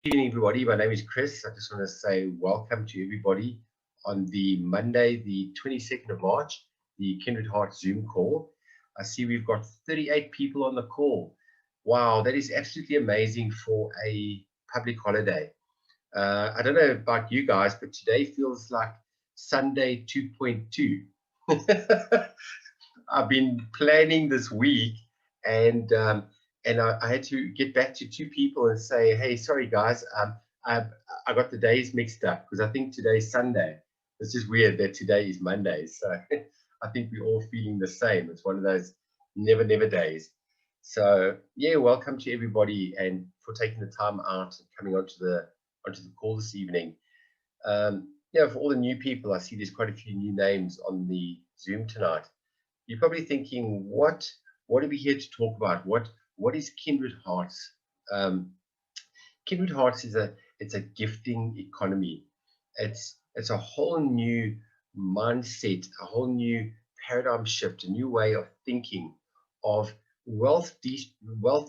Good evening, everybody. My name is Chris. I just want to say welcome to everybody on the Monday, the 22nd of March, the Kindred Hearts Zoom call. I see we've got 38 people on the call. Wow, that is absolutely amazing for a public holiday. I don't know about you guys, but today feels like Sunday 2.2. I've been planning this week, and I had to get back to two people and say, hey, sorry guys, I, I got the days mixed up because I think today's Sunday. It's just weird that today is Monday, so I think we're all feeling the same. It's one of those never days. So yeah, welcome to everybody and for taking the time out and coming onto the call this evening. Yeah, for all the new people, I see there's quite a few new names on the Zoom tonight. You're probably thinking, what are we here to talk about? What is Kindred Hearts? Kindred Hearts is a gifting economy. It's a whole new mindset, a whole new paradigm shift, a new way of thinking of wealth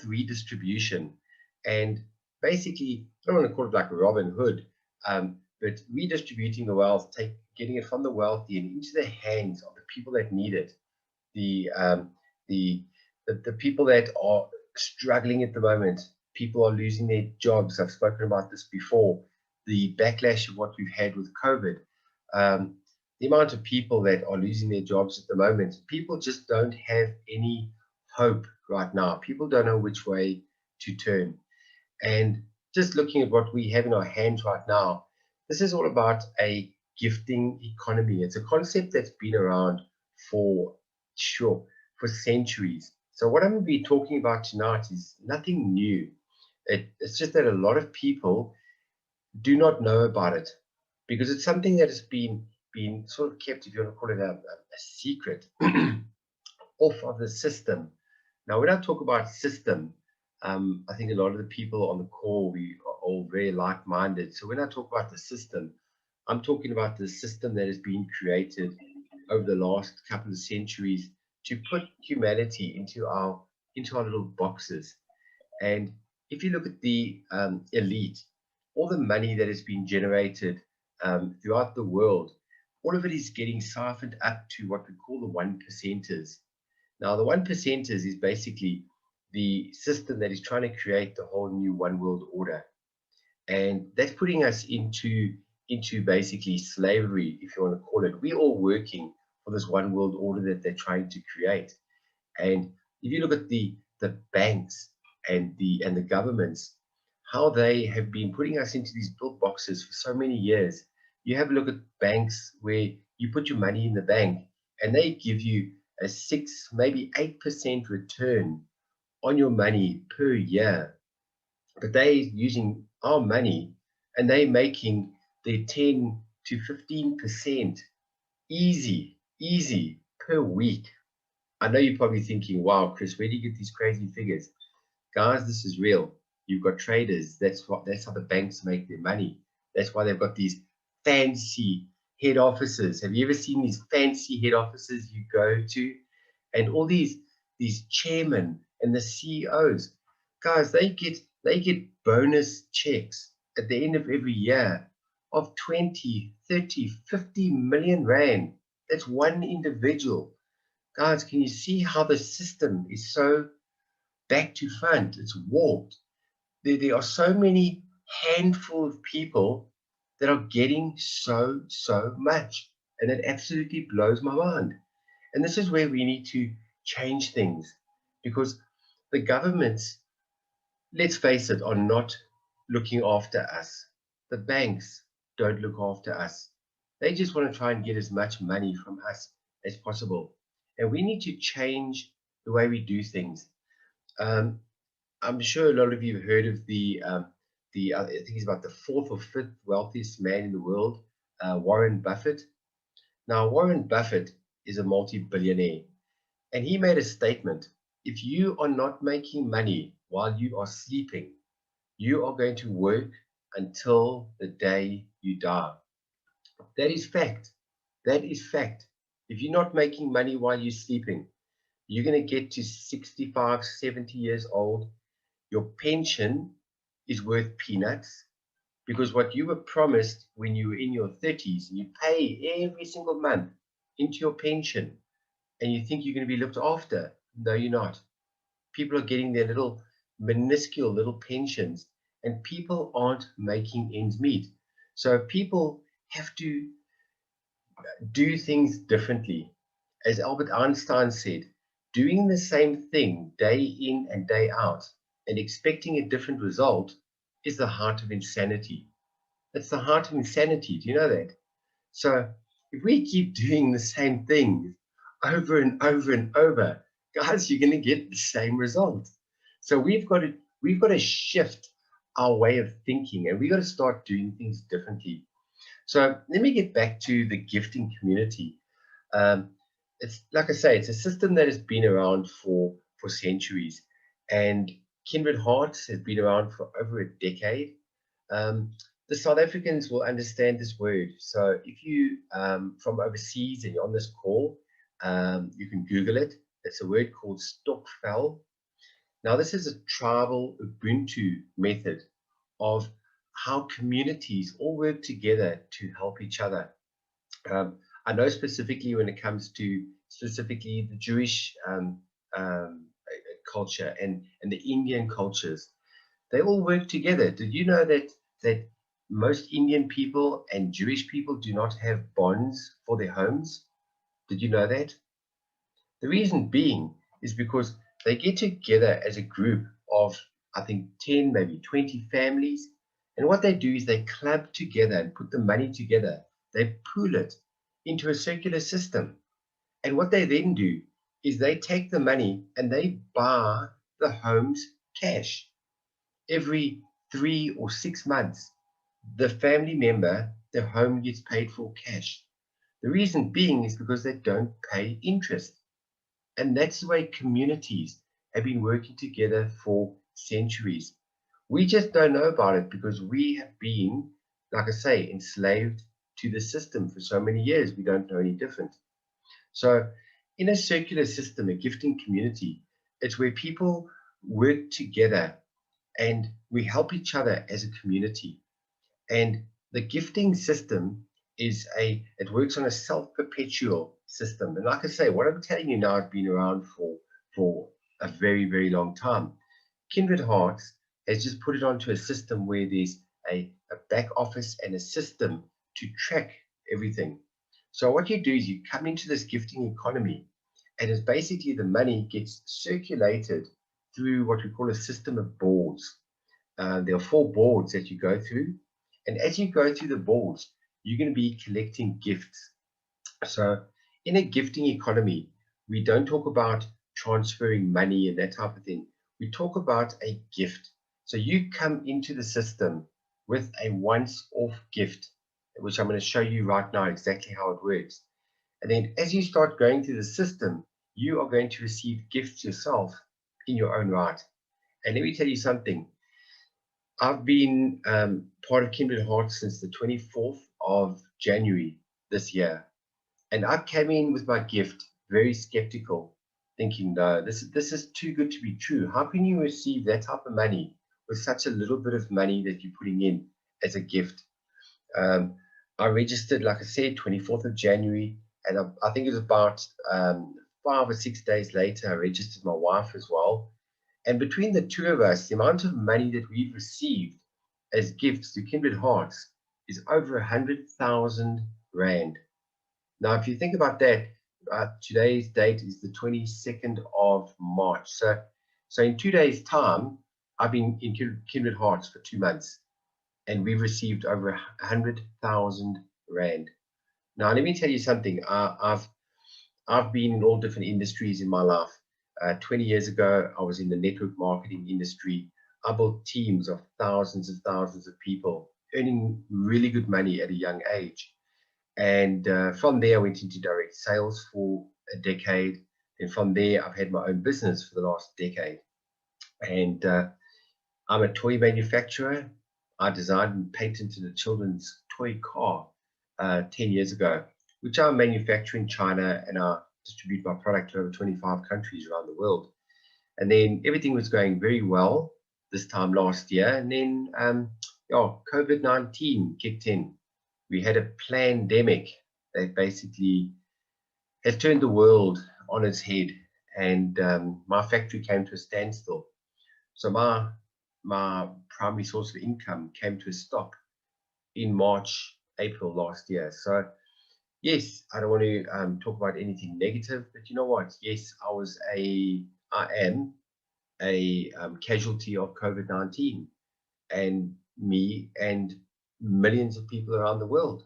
redistribution, and basically, I don't want to call it like Robin Hood, but redistributing the wealth, getting it from the wealthy and into the hands of the people that need it. The people that are struggling at the moment. People are losing their jobs. I've spoken about this before. The backlash of what we've had with COVID, the amount of people that are losing their jobs at the moment. People just don't have any hope right now. People don't know which way to turn. And just looking at what we have in our hands right now, this is all about a gifting economy. It's a concept that's been around for centuries. So what I'm going to be talking about tonight is nothing new. It's just that a lot of people do not know about it because it's something that has been sort of kept, if you want to call it a secret, off of the system. Now, when I talk about system, I think a lot of the people on the call, we are all very like-minded. So when I talk about the system, I'm talking about the system that has been created over the last couple of centuries to put humanity into our little boxes. And if you look at the elite, all the money that has been generated throughout the world, all of it is getting siphoned up to what we call the 1%ers. Now, the 1%ers is basically the system that is trying to create the whole new one world order. And that's putting us into basically slavery, if you want to call it. We're all working for this one world order that they're trying to create. And if you look at the banks and the governments, how they have been putting us into these built boxes for so many years. You have a look at banks where you put your money in the bank and they give you a 6, maybe 8% return on your money per year. But they're using our money and they're making their 10 to 15% easy per week. I know you're probably thinking, wow, Chris, where do you get these crazy figures? Guys, this is real. You've got traders. That's how the banks make their money. That's why they've got these fancy head offices. Have you ever seen these fancy head offices you go to? And all these chairmen and the CEOs, guys, they get bonus checks at the end of every year of 20, 30, 50 million rand. That's one individual. Guys, can you see how the system is so back to front? It's warped. There are so many handful of people that are getting so much, and it absolutely blows my mind. And this is where we need to change things, because the governments, let's face it, are not looking after us. The banks don't look after us. They just want to try and get as much money from us as possible. And we need to change the way we do things. I'm sure a lot of you have heard of I think he's about the 4th or 5th wealthiest man in the world, Warren Buffett. Now, Warren Buffett is a multi-billionaire, and he made a statement: if you are not making money while you are sleeping, you are going to work until the day you die. That is fact. That is fact. If you're not making money while you're sleeping, you're going to get to 65, 70 years old. Your pension is worth peanuts, because what you were promised when you were in your 30s, and you pay every single month into your pension, and you think you're going to be looked after. No, you're not. People are getting their little minuscule little pensions, and people aren't making ends meet. So people have to do things differently. As Albert Einstein said, doing the same thing day in and day out and expecting a different result is the heart of insanity. That's the heart of insanity. Do you know that? So if we keep doing the same things over and over and over, guys, you're going to get the same result. So we've got to shift our way of thinking, and we've got to start doing things differently. So let me get back to the gifting community. It's like I say, it's a system that has been around for centuries, and Kindred Hearts has been around for over a decade. The South Africans will understand this word. So if you from overseas and you're on this call, you can Google it. It's a word called stokvel. Now, this is a tribal Ubuntu method of how communities all work together to help each other. I know specifically when it comes to specifically the Jewish culture and the Indian cultures, they all work together. Did you know that most Indian people and Jewish people do not have bonds for their homes? Did you know that? The reason being is because they get together as a group of, I think, 10, maybe 20 families. And what they do is they club together and put the money together. They pool it into a circular system. And what they then do is they take the money and they buy the homes cash. Every 3 or 6 months, the family member, their home gets paid for cash. The reason being is because they don't pay interest. And that's the way communities have been working together for centuries. We just don't know about it because we have been, like I say, enslaved to the system for so many years. We don't know any different. So in a circular system, a gifting community, it's where people work together and we help each other as a community. And the gifting system it works on a self-perpetual system. And like I say, what I'm telling you now has been around for a very, very long time. Kindred Hearts has just put it onto a system where there's a back office and a system to track everything. So what you do is you come into this gifting economy, and it's basically the money gets circulated through what we call a system of boards. There are 4 boards that you go through. And as you go through the boards, you're going to be collecting gifts. So in a gifting economy, we don't talk about transferring money and that type of thing. We talk about a gift. So you come into the system with a once-off gift, which I'm going to show you right now exactly how it works. And then as you start going through the system, you are going to receive gifts yourself in your own right. And let me tell you something. I've been part of Kindred Hearts since the 24th of January this year. And I came in with my gift very skeptical, thinking, no, this is too good to be true. How can you receive that type of money with such a little bit of money that you're putting in as a gift? I registered, like I said, 24th of January. And I think it was about 5 or 6 days later, I registered my wife as well. And between the two of us, the amount of money that we've received as gifts to Kindred Hearts is over 100,000 Rand. Now, if you think about that, today's date is the 22nd of March. So in 2 days' time, I've been in Kindred Hearts for 2 months, and we've received over 100,000 Rand. Now, let me tell you something. I've been in all different industries in my life. 20 years ago, I was in the network marketing industry. I built teams of thousands and thousands of people, earning really good money at a young age. And from there, I went into direct sales for a decade. And from there, I've had my own business for the last decade. And I'm a toy manufacturer. I designed and patented a children's toy car 10 years ago, which I manufacture in China, and I distribute my product to over 25 countries around the world. And then everything was going very well. this time last year. And then, yeah, COVID-19 kicked in. We had a pandemic that basically has turned the world on its head. And my factory came to a standstill. So my primary source of income came to a stop in March, April last year. So yes, I don't want to talk about anything negative, but you know what? Yes, I am a casualty of COVID-19, and me and millions of people around the world.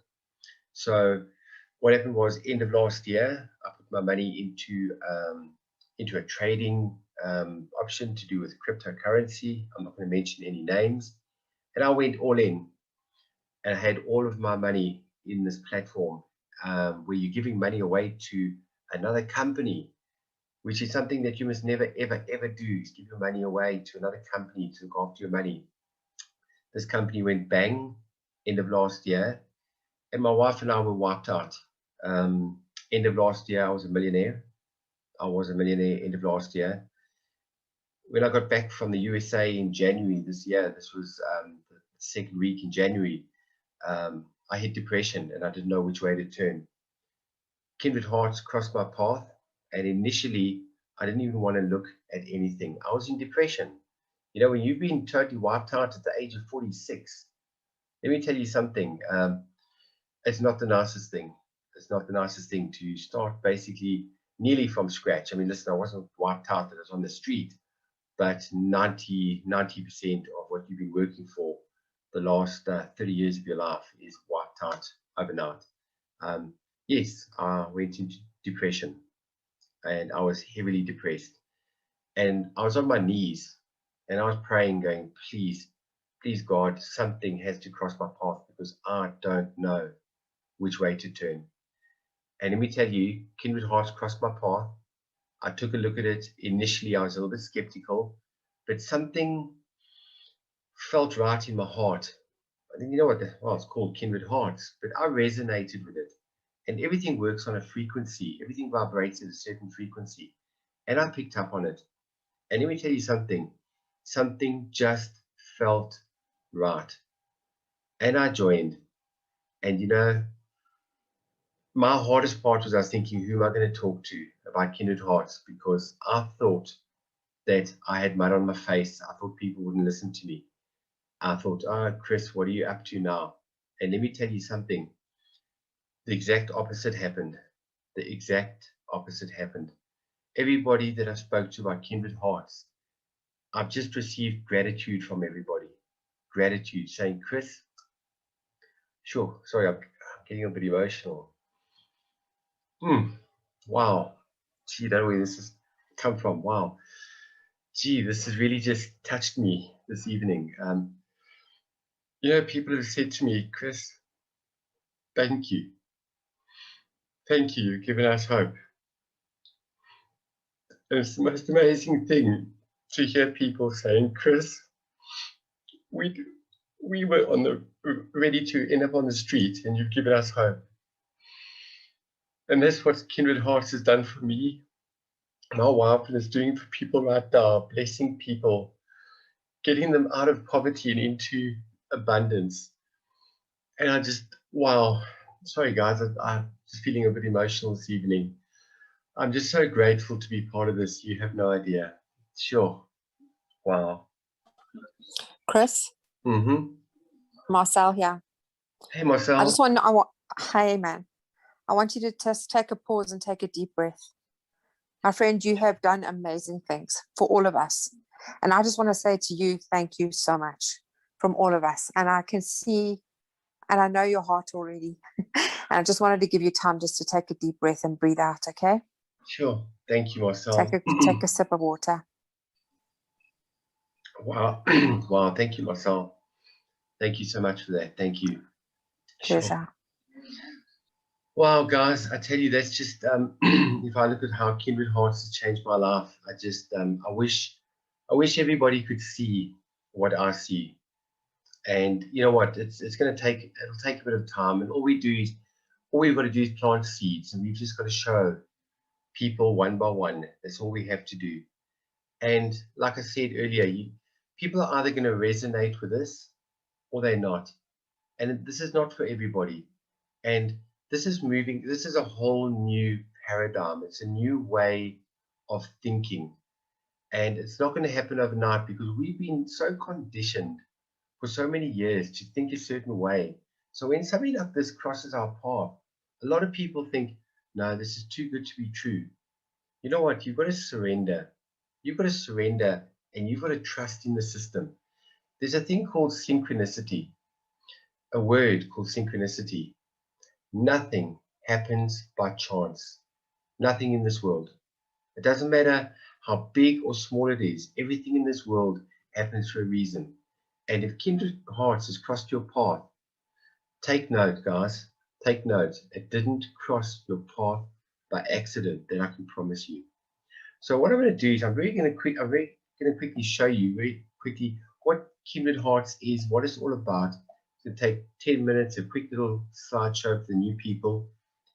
So what happened was, end of last year, I put my money into a trading option to do with cryptocurrency. I'm not going to mention any names. And I went all in, and I had all of my money in this platform where you're giving money away to another company, which is something that you must never, ever, ever do, is give your money away to another company to look after your money. This company went bang end of last year, and my wife and I were wiped out. End of last year, I was a millionaire. I was a millionaire end of last year. When I got back from the USA in January this year, this was the second week in January, I hit depression and I didn't know which way to turn. Kindred Hearts crossed my path, and initially I didn't even want to look at anything. I was in depression. You know, when you've been totally wiped out at the age of 46, let me tell you something. It's not the nicest thing. It's not the nicest thing to start basically nearly from scratch. I mean, listen, I wasn't wiped out that I was on the street, but 90% of what you've been working for the last 30 years of your life is wiped out overnight. Yes, I went into depression, and I was heavily depressed, and I was on my knees and I was praying, going, please, please God, something has to cross my path, because I don't know which way to turn. And let me tell you, Kindred Hearts crossed my path. I took a look at it. Initially, I was a little bit skeptical, but something felt right in my heart. I think, you know what, well, it's called Kindred Hearts, but I resonated with it. And everything works on a frequency. Everything vibrates at a certain frequency. And I picked up on it. And let me tell you something. Something just felt right. And I joined. And you know, my hardest part was, I was thinking, who am I going to talk to about Kindred Hearts? Because I thought that I had mud on my face. I thought people wouldn't listen to me. I thought, oh, Chris, what are you up to now? And let me tell you something. The exact opposite happened. The exact opposite happened. Everybody that I spoke to about Kindred Hearts, I've just received gratitude from everybody. Gratitude, saying, Chris, sure, sorry, I'm getting a bit emotional. Wow. Gee, that way this has come from. Wow. Gee, this has really just touched me this evening. You know, people have said to me, Chris, thank you. Thank you. You've given us hope. And it's the most amazing thing to hear people saying, Chris, we were ready to end up on the street, and you've given us hope. And that's what Kindred Hearts has done for me, my wife, and is doing for people right now, blessing people, getting them out of poverty and into abundance. And I just, wow. Sorry, guys, I'm just feeling a bit emotional this evening. I'm just so grateful to be part of this. You have no idea. Sure. Wow. Chris? Marcel here. Hey, Marcel. Hey, man. I want you to just take a pause and take a deep breath. My friend, you have done amazing things for all of us. And I just want to say to you, thank you so much from all of us. And I can see, and I know your heart already. And I just wanted to give you time just to take a deep breath and breathe out, okay? Sure. Thank you, Marcel. Take a sip of water. Wow. Wow. Thank you, Marcel. Thank you so much for that. Thank you. Pleasure. Sure. Wow, guys, I tell you, that's just, if I look at how Kindred Hearts has changed my life, I just, I wish everybody could see what I see. And you know what, it'll take a bit of time. And all we've got to do is plant seeds, and we've just got to show people one by one. That's all we have to do. And like I said earlier, People are either going to resonate with this or they're not. And this is not for everybody. And this is a whole new paradigm. It's a new way of thinking. And it's not going to happen overnight because we've been so conditioned for so many years to think a certain way. So when something like this crosses our path, a lot of people think, no, this is too good to be true. You know what? You've got to surrender. You've got to surrender and you've got to trust in the system. There's a thing called synchronicity, a word called synchronicity. Nothing happens by chance. Nothing in this world. It doesn't matter how big or small it is. Everything in this world happens for a reason. And if Kindred Hearts has crossed your path, take note, guys. Take note. It didn't cross your path by accident, that I can promise you. So what I'm going to do is I'm very going to quickly show you very quickly what Kindred Hearts is, what it's all about. It's going to take 10 minutes, a quick little slideshow for the new people.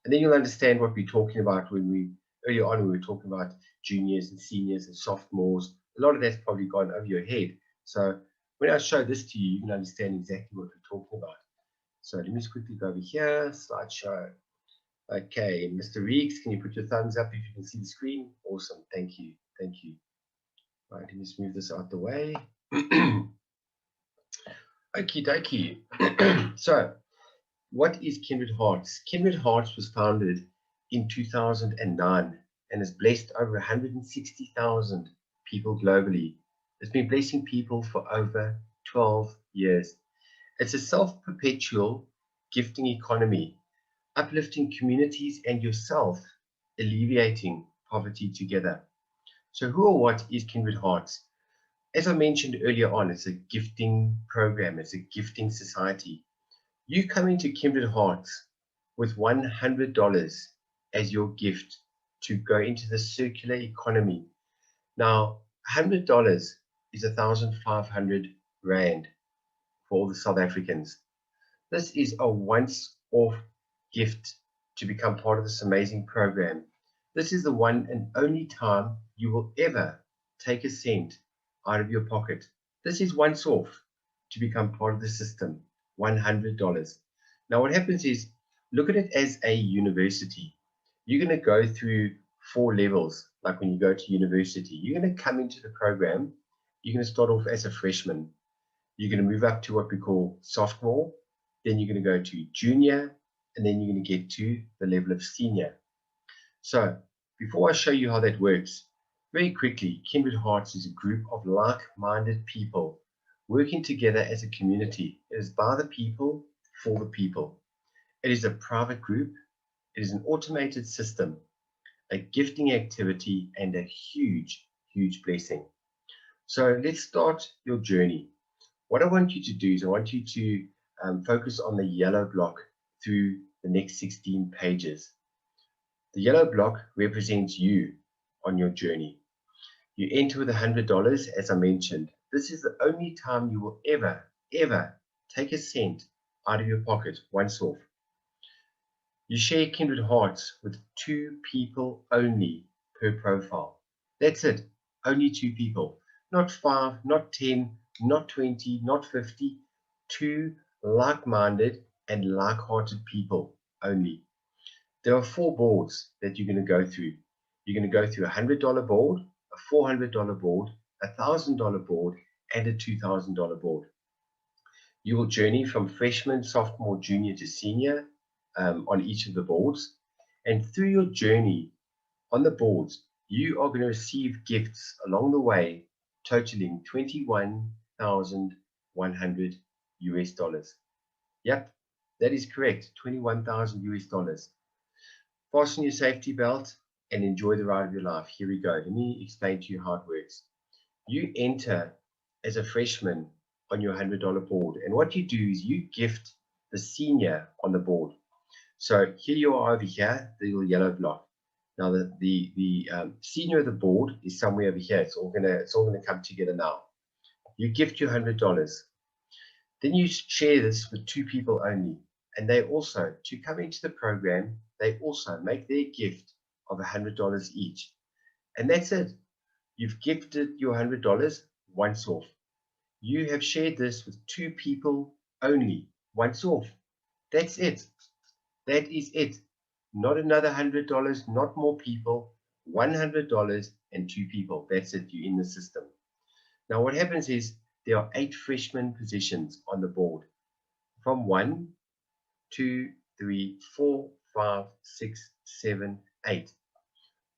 And then you'll understand what we're talking about earlier on, we were talking about juniors and seniors and sophomores. A lot of that's probably gone over your head. So when I show this to you, you can understand exactly what we're talking about. So let me just quickly go over here, slideshow. Okay, Mr. Reeks, can you put your thumbs up if you can see the screen? Awesome, thank you, thank you. Right, let me just move this out the way. Okie dokie. So, what is Kindred Hearts? Kindred Hearts was founded in 2009 and has blessed over 160,000 people globally. It's been blessing people for over 12 years. It's a self-perpetual gifting economy, uplifting communities and yourself, alleviating poverty together. So who or what is Kindred Hearts? As I mentioned earlier on, it's a gifting program, it's a gifting society. You come into Kindred Hearts with $100 as your gift to go into the circular economy. Now, $100 is 1,500 Rand for all the South Africans. This is a once-off gift to become part of this amazing program. This is the one and only time you will ever take a cent out of your pocket. This is once off to become part of the system, $100. Now what happens is, look at it as a university. You're going to go through 4 levels, like when you go to university. You're going to come into the program, you're going to start off as a freshman. You're going to move up to what we call sophomore, then you're going to go to junior, and then you're going to get to the level of senior. So before I show you how that works, very quickly, Kindred Hearts is a group of like-minded people working together as a community. It is by the people, for the people. It is a private group. It is an automated system, a gifting activity, and a huge, huge blessing. So let's start your journey. What I want you to do is I want you to focus on the yellow block through the next 16 pages. The yellow block represents you on your journey. You enter with $100, as I mentioned. This is the only time you will ever, ever take a cent out of your pocket once off. You share Kindred Hearts with 2 people only per profile. That's it. Only 2 people. Not 5, not 10, not 20, not 50. 2 like-minded and like-hearted people only. There are 4 boards that you're going to go through. You're going to go through a $100 board, a $400 board, a $1,000 board, and a $2,000 board. You will journey from freshman, sophomore, junior to senior on each of the boards. And through your journey on the boards, you are going to receive gifts along the way totaling $21,100 US. Yep, that is correct, 21,000 US dollars. Fasten your safety belt and enjoy the ride of your life. Here we go. Let me explain to you how it works. You enter as a freshman on your $100 board, and what you do is you gift the senior on the board. So here you are over here, the little yellow block. Now the senior of the board is somewhere over here. It's all gonna come together now. You gift your $100. Then you share this with 2 people only, and they also, to come into the program, they also make their gift of $100 each. And that's it. You've gifted your $100 once off. You have shared this with 2 people only, once off. That's it. That is it. Not another $100, not more people, $100 and 2 people. That's it. You're in the system. Now what happens is there are 8 freshman positions on the board from 1, 2, 3, 4, 5, 6, 7, 8.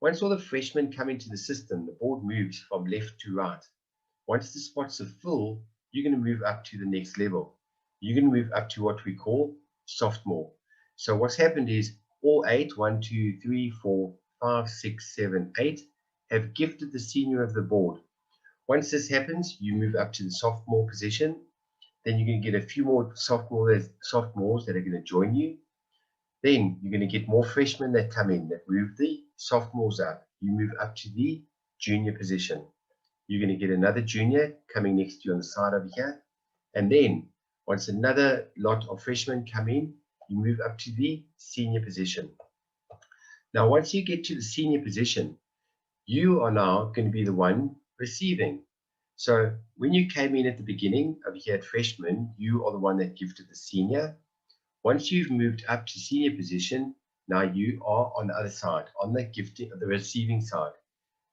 Once all the freshmen come into the system, the board moves from left to right. Once the spots are full, you're going to move up to the next level. You're going to move up to what we call sophomore. So what's happened is all 8, 1, 2, 3, 4, 5, 6, 7, 8 have gifted the senior of the board. Once this happens, you move up to the sophomore position. Then you're going to get a few more sophomores that are going to join you. Then you're going to get more freshmen that come in that move the sophomores up. You move up to the junior position. You're going to get another junior coming next to you on the side over here. And then once another lot of freshmen come in, you move up to the senior position. Now, once you get to the senior position, you are now going to be the one receiving. So when you came in at the beginning over here at freshman, you are the one that gifted the senior. Once you've moved up to senior position, now you are on the other side, on the gifting, the receiving side.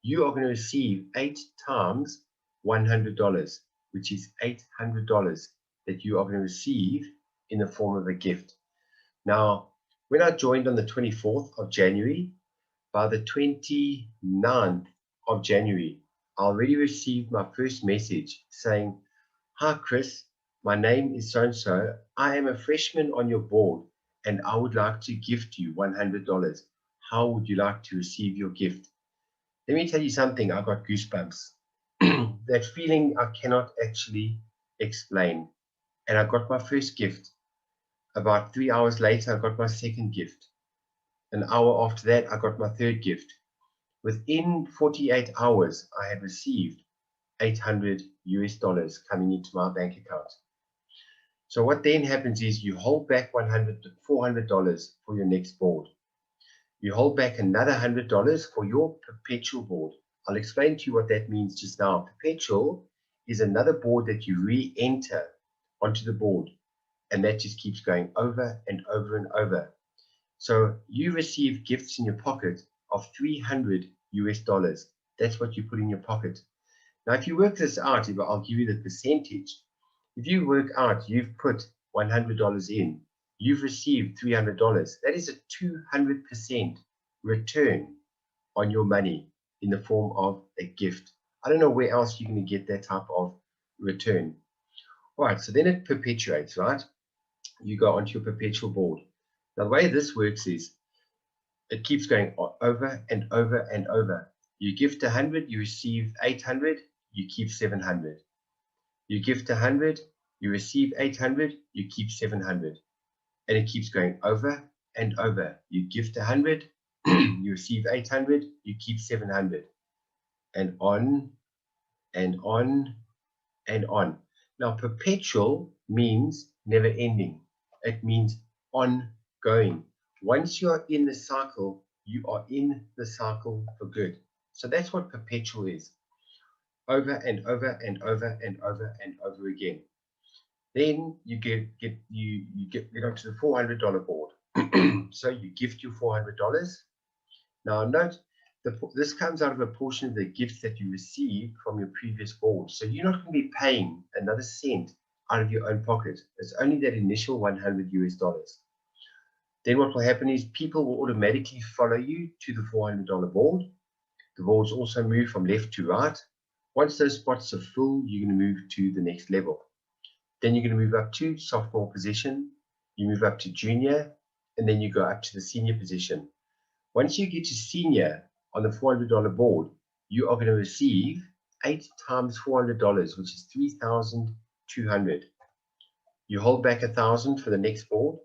You are going to receive 8 times $100, which is $800 that you are going to receive in the form of a gift. Now, when I joined on the 24th of January, by the 29th of January, I already received my first message saying, "Hi Chris, my name is so-and-so. I am a freshman on your board and I would like to gift you $100. How would you like to receive your gift?" Let me tell you something, I got goosebumps. That feeling I cannot actually explain. And I got my first gift. About 3 hours later, I got my second gift. An hour after that, I got my third gift. Within 48 hours, I had received $800 coming into my bank account. So what then happens is you hold back $400 for your next board. You hold back another $100 for your perpetual board. I'll explain to you what that means just now. Perpetual is another board that you re-enter onto the board, and that just keeps going over and over and over. So you receive gifts in your pocket of $300. That's what you put in your pocket. Now, if you work this out, I'll give you the percentage. If you work out, you've put $100 in, you've received $300. That is a 200% return on your money in the form of a gift. I don't know where else you're going to get that type of return. All right, so then it perpetuates, right? You go onto your perpetual board. Now, the way this works is it keeps going over and over and over. You gift 100, you receive 800, you keep 700. You gift 100, you receive 800, you keep 700. And it keeps going over and over. You gift 100, you receive 800, you keep 700. And on and on and on. Now, perpetual means never ending. It means ongoing. Once you're in the cycle, you are in the cycle for good. So that's what perpetual is. Over and over and over and over and over again. Then you get onto the $400 board. So you gift your $400. Now note, this comes out of a portion of the gifts that you received from your previous board. So you're not going to be paying another cent out of your own pocket. It's only that initial $100. Then what will happen is people will automatically follow you to the $400 board. The boards also move from left to right. Once those spots are full, you're going to move to the next level. Then you're going to move up to sophomore position. You move up to junior, and then you go up to the senior position. Once you get to senior on the $400 board, you are going to receive 8 times $400, which is $3,200. You hold back 1,000 for the next board.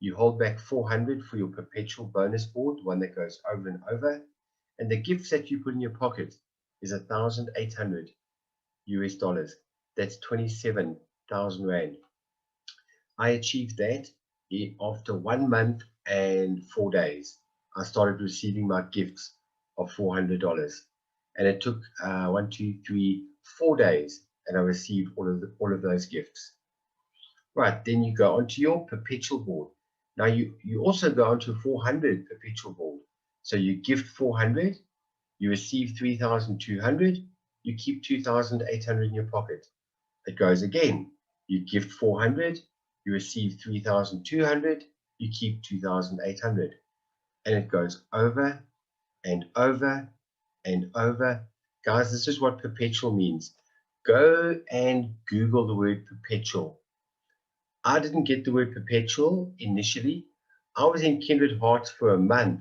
You hold back 400 for your perpetual bonus board, one that goes over and over. And the gifts that you put in your pocket is $1,800. That's 27,000 Rand. I achieved that after 1 month and 4 days. I started receiving my gifts of $400. And it took 4 days and I received all of those gifts. Right, then you go onto your perpetual board. Now you also go onto a 400 perpetual board. So you gift 400, you receive 3,200, you keep 2,800 in your pocket. It goes again. You gift 400, you receive 3,200, you keep 2,800. And it goes over and over and over. Guys, this is what perpetual means. Go and Google the word perpetual. I didn't get the word perpetual initially. I was in Kindred Hearts for a month.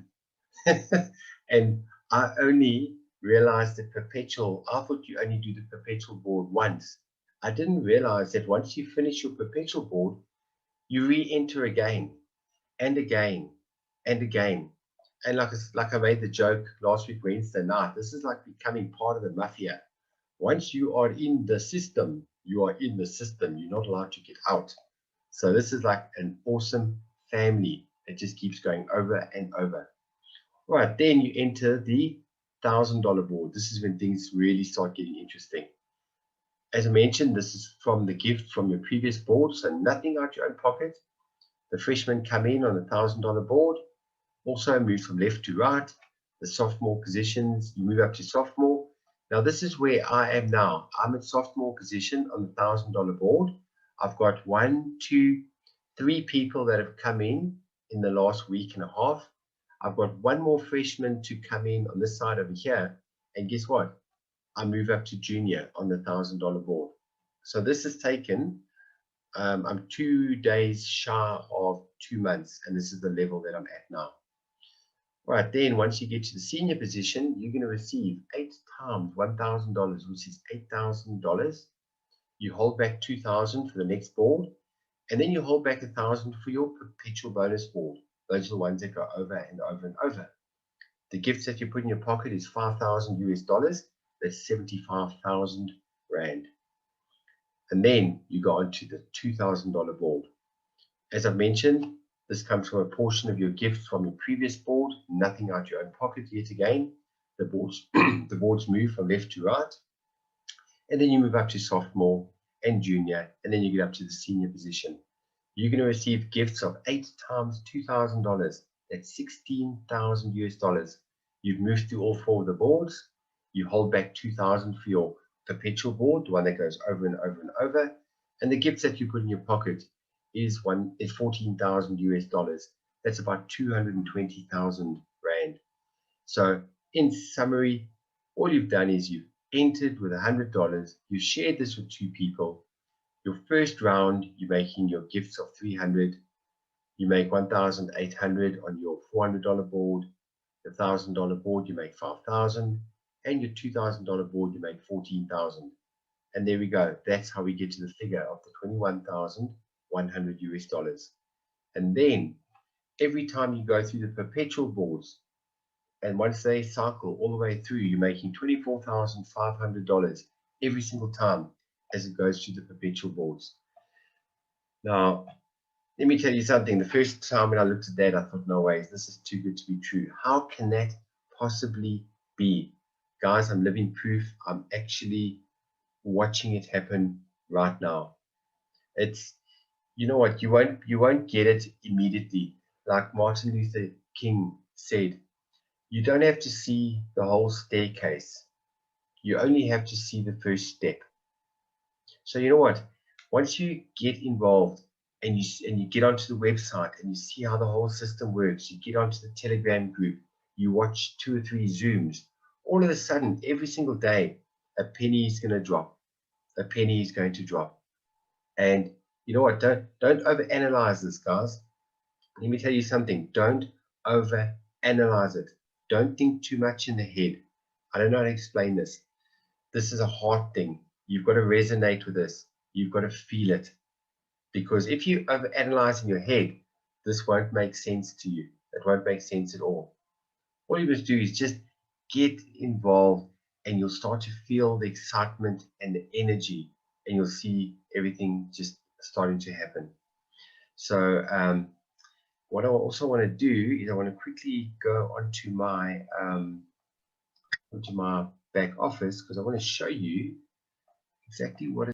And I only realized that perpetual, I thought you only do the perpetual board once. I didn't realize that once you finish your perpetual board, you re-enter again and again and again. And like I made the joke last week, Wednesday night, this is like becoming part of the mafia. Once you are in the system, you are in the system. You're not allowed to get out. So this is like an awesome family. It just keeps going over and over. Right, then you enter the $1,000 board. This is when things really start getting interesting. As I mentioned, this is from the gift from your previous board, so nothing out your own pocket. The freshmen come in on the $1,000 board. Also move from left to right. The sophomore positions, you move up to sophomore. Now this is where I am now. I'm at sophomore position on the $1,000 board. I've got 1, 2, 3 people that have come in the last week and a half. I've got one more freshman to come in on this side over here. And guess what? I move up to junior on the $1,000 board. So this has taken, I'm 2 days shy of 2 months. And this is the level that I'm at now. Right, then once you get to the senior position, you're going to receive 8 times $1,000, which is $8,000. You hold back 2,000 for the next board, and then you hold back 1,000 for your perpetual bonus board. Those are the ones that go over and over and over. The gifts that you put in your pocket is 5,000 US dollars. That's 75,000 Rand. And then you go on to the $2,000 board. As I've mentioned, this comes from a portion of your gifts from your previous board, nothing out your own pocket yet again. The boards, the boards move from left to right. And then you move up to sophomore and junior, and then you get up to the senior position. You're going to receive gifts of 8 times $2,000. That's 16,000 US dollars. You've moved through all 4 of the boards. You hold back 2,000 for your perpetual board, the one that goes over and over and over. And the gifts that you put in your pocket is 14,000 US dollars. That's about 220,000 Rand. So in summary, all you've done is you've entered with $100. You shared this with 2 people. Your first round, you're making your gifts of 300. You make 1,800 on your $400 board. The $1,000 board, you make 5,000. And your $2,000 board, you make 14,000. And there we go. That's how we get to the figure of the 21,100 US dollars. And then every time you go through the perpetual boards, and once they cycle all the way through, you're making $24,500 every single time as it goes through the perpetual boards. Now, let me tell you something. The first time when I looked at that, I thought, no way, this is too good to be true. How can that possibly be? Guys, I'm living proof. I'm actually watching it happen right now. It's, you know what, you won't get it immediately. Like Martin Luther King said, you don't have to see the whole staircase. You only have to see the first step. So you know what, once you get involved and you get onto the website and you see how the whole system works, you get onto the Telegram group, you watch 2 or 3 Zooms, all of a sudden, every single day, a penny is going to drop. A penny is going to drop. And you know what, don't overanalyze this, guys. Let me tell you something. Don't overanalyze it. Don't think too much in the head. I don't know how to explain this. This is a heart thing. You've got to resonate with this. You've got to feel it. Because if you overanalyze in your head, this won't make sense to you. It won't make sense at all. All you must do is just get involved, and you'll start to feel the excitement and the energy, and you'll see everything just starting to happen. So what I also want to do is I want to quickly go onto my back office, because I want to show you exactly what